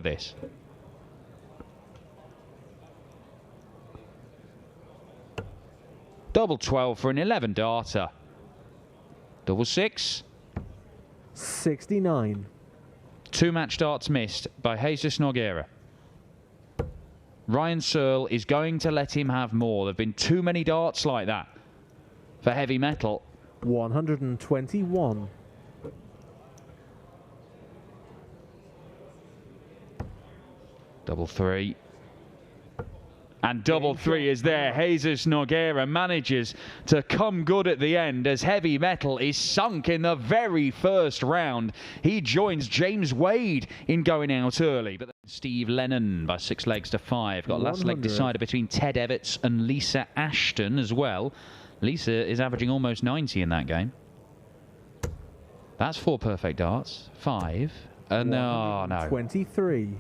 this. Double 12 for an 11 darter. Double 6. 69. 2 match darts missed by Jesus Nogueira. Ryan Searle is going to let him have more. There have been too many darts like that for heavy metal. 121. Double 3. And double 3 is there. Jesus Nogueira manages to come good at the end as heavy metal is sunk in the very first round. He joins James Wade in going out early. But Steve Lennon by 6 legs to 5. Got last leg decider between Ted Everts and Lisa Ashton as well. Lisa is averaging almost 90 in that game. That's 4 perfect darts. 5. And no. 23.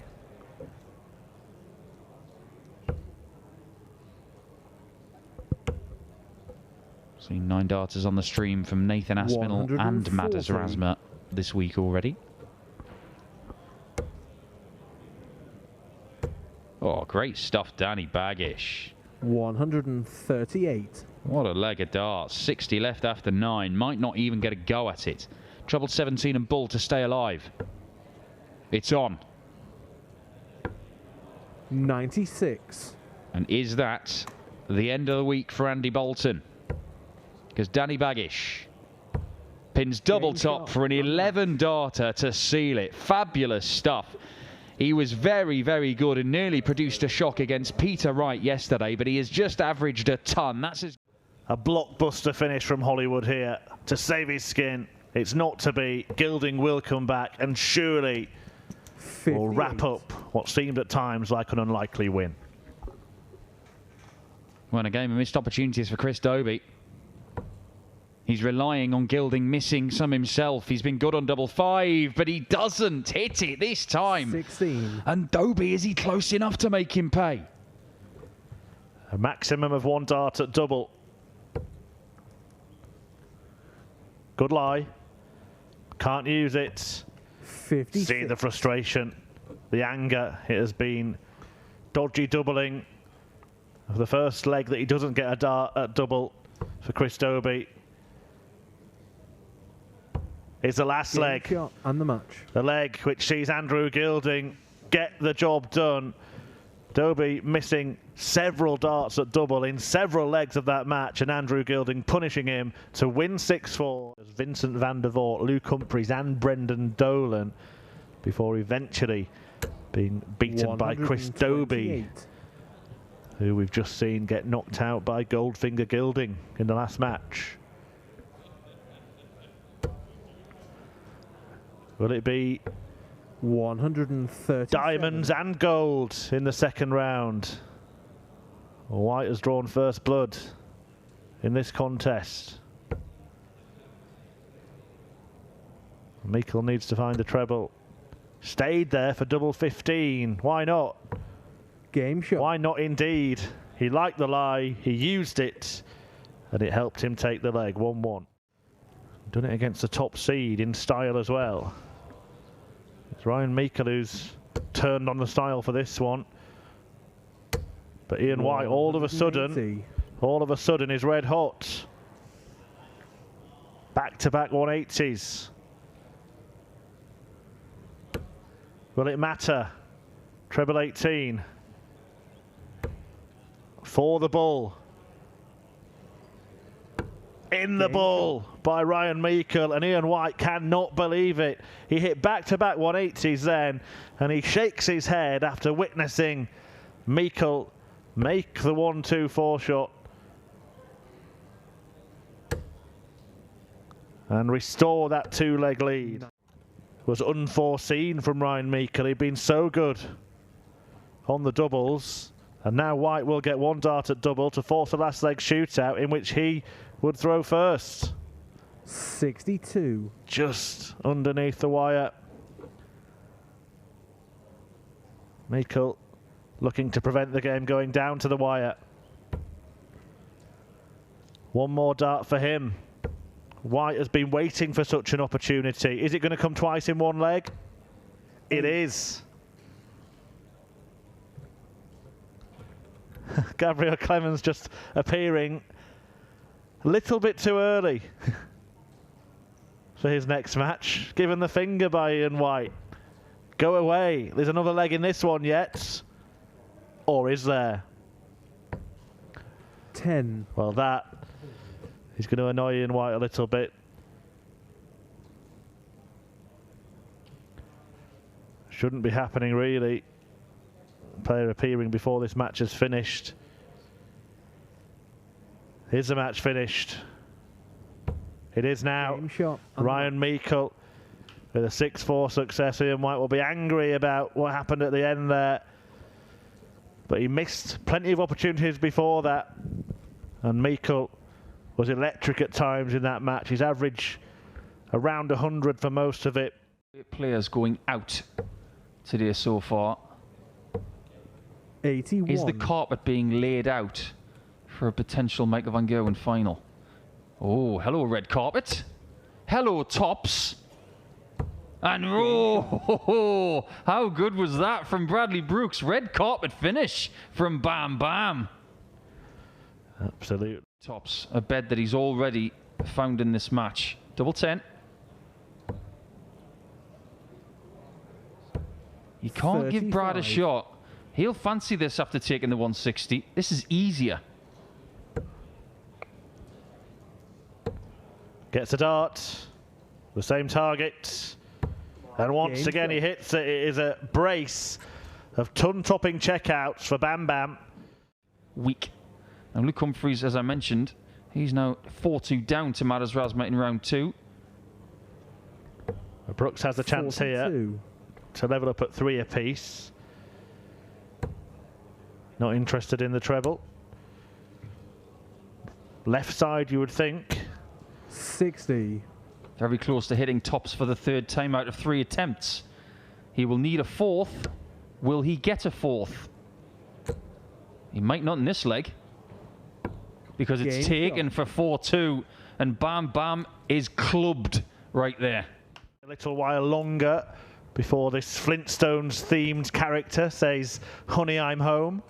Seen 9 darters on the stream from Nathan Aspinall and Madders Razma this week already. Oh, great stuff, Danny Baggish. 138. What a leg of darts. 60 left after 9. Might not even get a go at it. Treble 17 and Bull to stay alive. It's on. 96. And is that the end of the week for Andy Boulton? Because Danny Baggish pins double top for an 11 darter to seal it. Fabulous stuff. He was very, very good and nearly produced a shock against Peter Wright yesterday, but he has just averaged a ton. That's a blockbuster finish from Hollywood here to save his skin. It's not to be. Gilding will come back and surely will wrap up what seemed at times like an unlikely win. Well, a game of missed opportunities for Chris Dobey. He's relying on Gilding missing some himself. He's been good on double 5, but he doesn't hit it this time. 16. And Dobey, is he close enough to make him pay? A maximum of 1 dart at double. Good lie. Can't use it. 56. See the frustration, the anger. It has been dodgy doubling of the first leg that he doesn't get a dart at double for Chris Dobey. It's the last leg and the match. The leg which sees Andrew Gilding get the job done. Dobey missing several darts at double in several legs of that match, and Andrew Gilding punishing him to win 6-4. Vincent van der Voort, Luke Humphries and Brendan Dolan before eventually being beaten by Chris Dobey, who we've just seen get knocked out by Goldfinger Gilding in the last match. Will it be 130 diamonds and gold in the second round? White has drawn first blood in this contest. Meikle needs to find the treble. Stayed there for double 15. Why not? Game shot. Why not indeed? He liked the lie, he used it, and it helped him take the leg. 1-1. Done it against the top seed in style as well. It's Ryan Meikle who's turned on the style for this one. But Ian White all of a sudden is red hot. Back-to-back 180s. Will it matter? Treble 18. For the Bull. In the Bull by Ryan Meikle, and Ian White cannot believe it. He hit back-to-back 180s then, and he shakes his head after witnessing Meikle make the 1-2-4 shot and restore that 2-leg lead. Was unforeseen from Ryan Meikle. He'd been so good on the doubles, and now White will get 1 dart at double to force a last leg shootout in which he would throw first. 62. Just underneath the wire. Meikle looking to prevent the game going down to the wire. 1 more dart for him. White has been waiting for such an opportunity. Is it going to come twice in 1 leg? It is. Gabriel Clemens just appearing a little bit too early for his next match. Given the finger by Ian White. Go away. There's another leg in this one yet. Or is there? 10. Well, that is going to annoy Ian White a little bit. Shouldn't be happening, really. Player appearing before this match is finished. Is the match finished? It is now. Game shot. Ryan Meikle with a 6-4 success. Ian White will be angry about what happened at the end there. But he missed plenty of opportunities before that. And Meikle was electric at times in that match. His average around 100 for most of it. Players going out today so far. 81. Is the carpet being laid out for a potential Michael van Gerwen final? Oh, hello, red carpet. Hello, tops. And oh, how good was that from Bradley Brooks? Red carpet finish from Bam Bam. Absolutely. Tops, a bed that he's already found in this match. Double 10. You can't give Brad a 35. shot. He'll fancy this after taking the 160. This is easier. Gets a dart. The same target. And once Game again shot. he hits it. It is a brace of ton-topping checkouts for Bam Bam. Weak. And Luke Humphries, as I mentioned, he's now 4-2 down to Matters Razma in round 2. Brooks has a chance 42. here to level up at 3 apiece. Not interested in the treble. Left side, you would think. 60. Very close to hitting tops for the 3rd time out of 3 attempts. He will need a 4th. Will he get a 4th? He might not in this leg. Because it's taken for 4-2. And Bam Bam is clubbed right there. A little while longer before this Flintstones themed character says, "Honey, I'm home."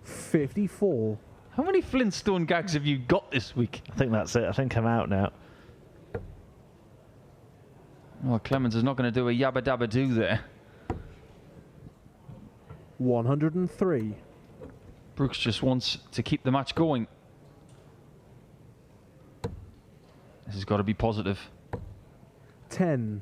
54. How many Flintstone gags have you got this week? I think that's it. I think I'm out now. Well, Clemens is not going to do a yabba dabba do there. 103. Brooks just wants to keep the match going. This has got to be positive. 10.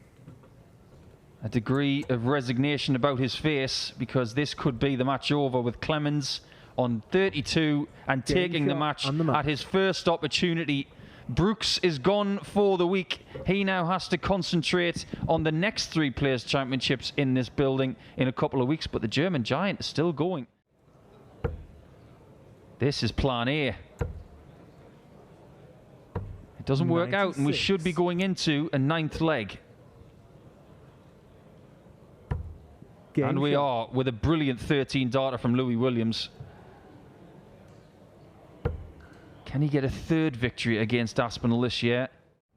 A degree of resignation about his face because this could be the match over with Clemens on 32 and Game taking the shot match on the match. at his first opportunity. Brooks is gone for the week. He now has to concentrate on the next 3 Players' Championships in this building in a couple of weeks, but the German giant is still going. This is plan A. It doesn't work out, and we 96. should be going into a 9th leg. Game And we shot. are with a brilliant 13 darter from Louis Williams. Can he get a 3rd victory against Aspinall this year?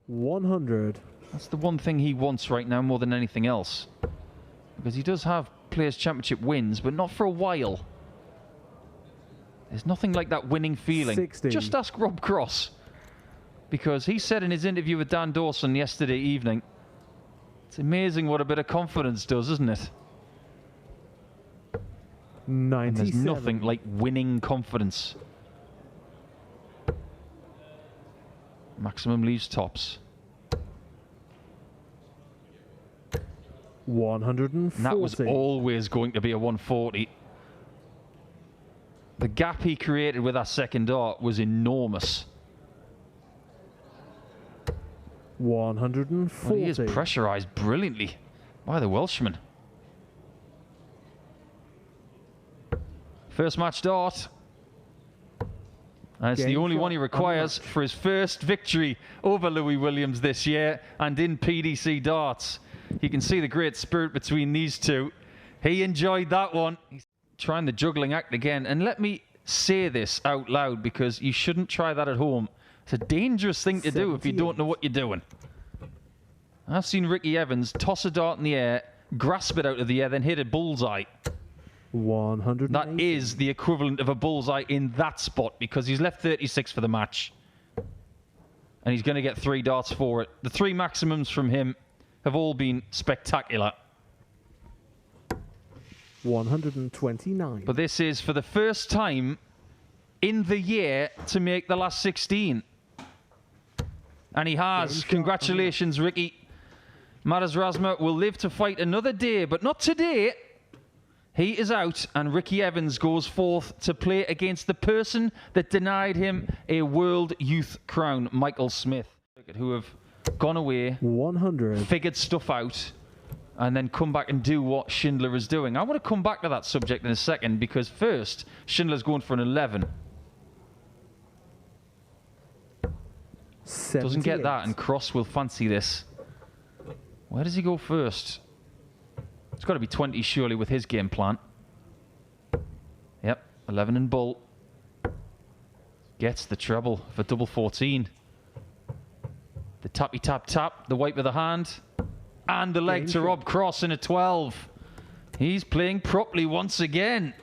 100. That's the one thing he wants right now more than anything else. Because he does have Players' Championship wins, but not for a while. There's nothing like that winning feeling. 60. Just ask Rob Cross. Because he said in his interview with Dan Dawson yesterday evening, it's amazing what a bit of confidence does, isn't it? And 97. there's nothing like winning confidence. Maximum leaves tops. 140. And that was always going to be a 140. The gap he created with that second dart was enormous. 140. Well, he is pressurised brilliantly by the Welshman. First match dart. And it's the Game only shot one he on the requires match. for his first victory over Louis Williams this year and in PDC darts. You can see the great spirit between these two. He enjoyed that one. He's trying the juggling act again. And let me say this out loud because you shouldn't try that at home. It's a dangerous thing to do if you don't know what you're doing. I've seen Ricky Evans toss a dart in the air, grasp it out of the air, then hit a bullseye. 180. That is the equivalent of a bullseye in that spot because he's left 36 for the match. And he's going to get 3 darts for it. The 3 maximums from him have all been spectacular. 129. But this is for the first time in the year to make the last 16. And he has. Congratulations, Ricky. Matters Razma will live to fight another day, but not today. He is out, and Ricky Evans goes forth to play against the person that denied him a World Youth crown, Meikle Smith, who have gone away, 100. figured stuff out, and then come back and do what Schindler is doing. I want to come back to that subject in a second, because first, Schindler's going for an 11. 78. Doesn't get that, and Cross will fancy this. Where does he go first? It's got to be 20 surely with his game plan. Yep, 11 and bull. Gets the treble for double 14. The tappy tap tap, the wipe of the hand, and the leg to Rob Cross in a 12. He's playing properly once again.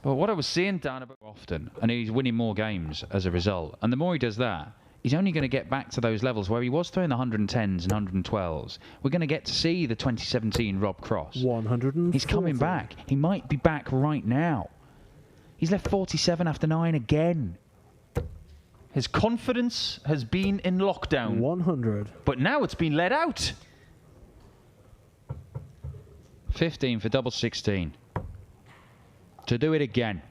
But what I was saying, Dan, about often, and he's winning more games as a result. And the more he does that, he's only going to get back to those levels where he was throwing the 110s and 112s. We're going to get to see the 2017 Rob Cross. 140. He's coming back. He might be back right now. He's left 47 after 9 again. His confidence has been in lockdown. 100. But now it's been let out. 15 for double 16. To do it again.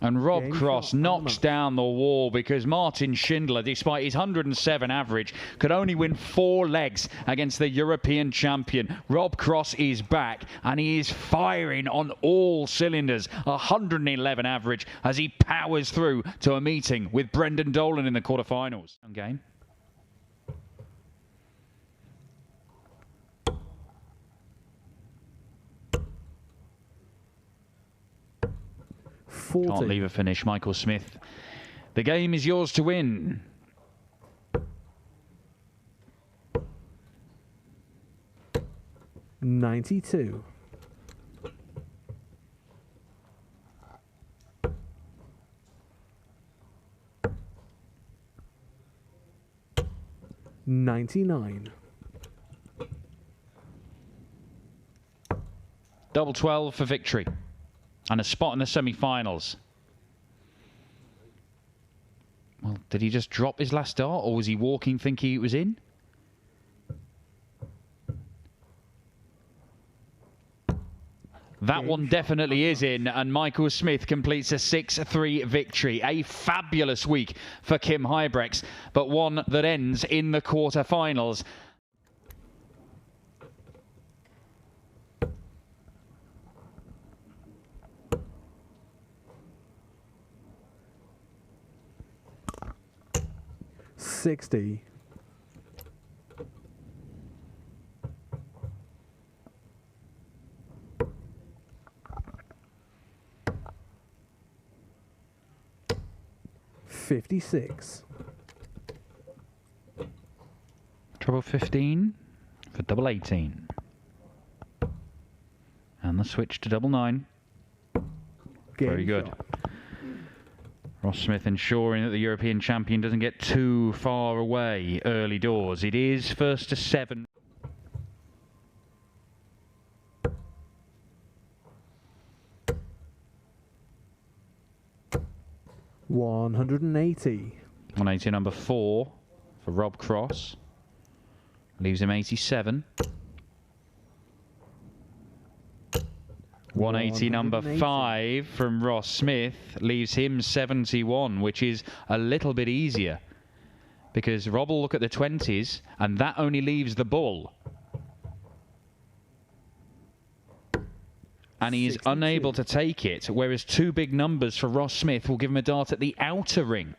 And Rob Cross knocks down the wall because Martin Schindler, despite his 107 average, could only win 4 legs against the European champion. Rob Cross is back and he is firing on all cylinders. 111 average as he powers through to a meeting with Brendan Dolan in the quarterfinals. Game. Can't leave a finish, Michael Smith. The game is yours to win. $92. $99. Double 12 for victory. And a spot in the semi-finals. Well, did he just drop his last dart, or was he walking thinking it was in? That one definitely is in, and Michael Smith completes a 6-3 victory. A fabulous week for Kim Huybrechts, but one that ends in the quarter-finals. $60. $56. Treble 15 for double 18. And the switch to double 9. Very good. Ross Smith ensuring that the European champion doesn't get too far away early doors. It is first to 7. $180. 180 number 4 for Rob Cross. Leaves him 87. 180 number 5 from Ross Smith leaves him 71, which is a little bit easier because Rob will look at the 20s and that only leaves the bull. And he is 62. unable to take it, whereas 2 big numbers for Ross Smith will give him a dart at the outer ring.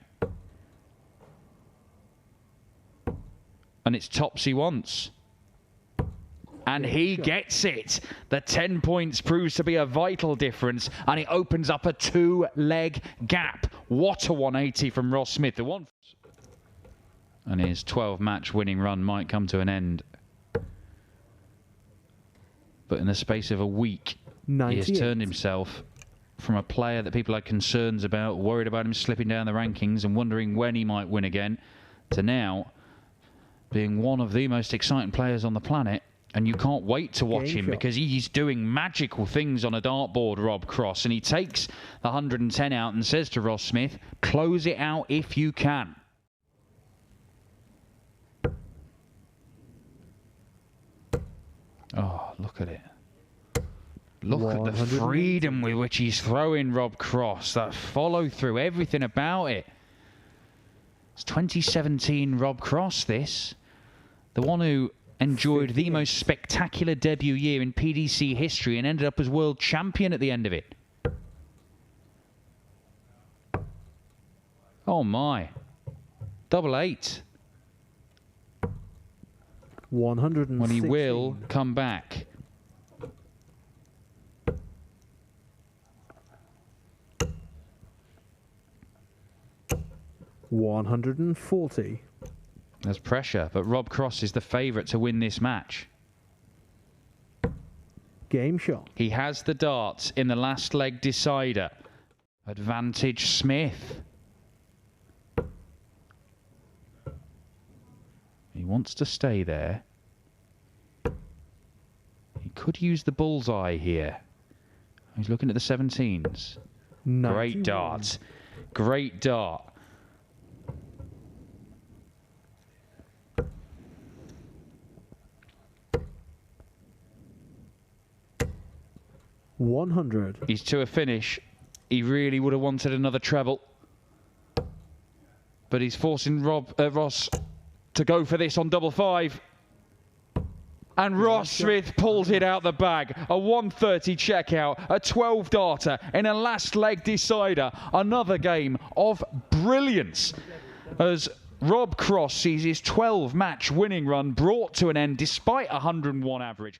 And it's tops he wants. And he gets it. The 10 points proves to be a vital difference, and it opens up a 2-leg gap. What a 180 from Ross Smith. The one, and his 12-match winning run might come to an end But in the space of a week, 98. he has turned himself from a player that people had concerns about, worried about him slipping down the rankings and wondering when he might win again, to now being one of the most exciting players on the planet. And you can't wait to watch him because he's doing magical things on a dartboard, Rob Cross. And he takes the 110 out and says to Ross Smith, close it out if you can. Oh, look at it. Look at the freedom with which he's throwing, Rob Cross. That follow through, everything about it. It's 2017 Rob Cross, this. The one who enjoyed the most spectacular debut year in PDC history and ended up as world champion at the end of it. Oh my. 88. 116. When he will come back. $140. There's pressure, but Rob Cross is the favourite to win this match. Game shot. He has the darts in the last leg decider. Advantage Smith. He wants to stay there. He could use the bullseye here. He's looking at the 17s. 91. Great dart. Great dart. $100. He's to a finish. He really would have wanted another treble. But he's forcing Ross to go for this on double five. And Ross Smith pulls it out the bag. A 130 checkout, a 12 darter in a last leg decider. Another game of brilliance as Rob Cross sees his 12 match winning run brought to an end despite a 101 average.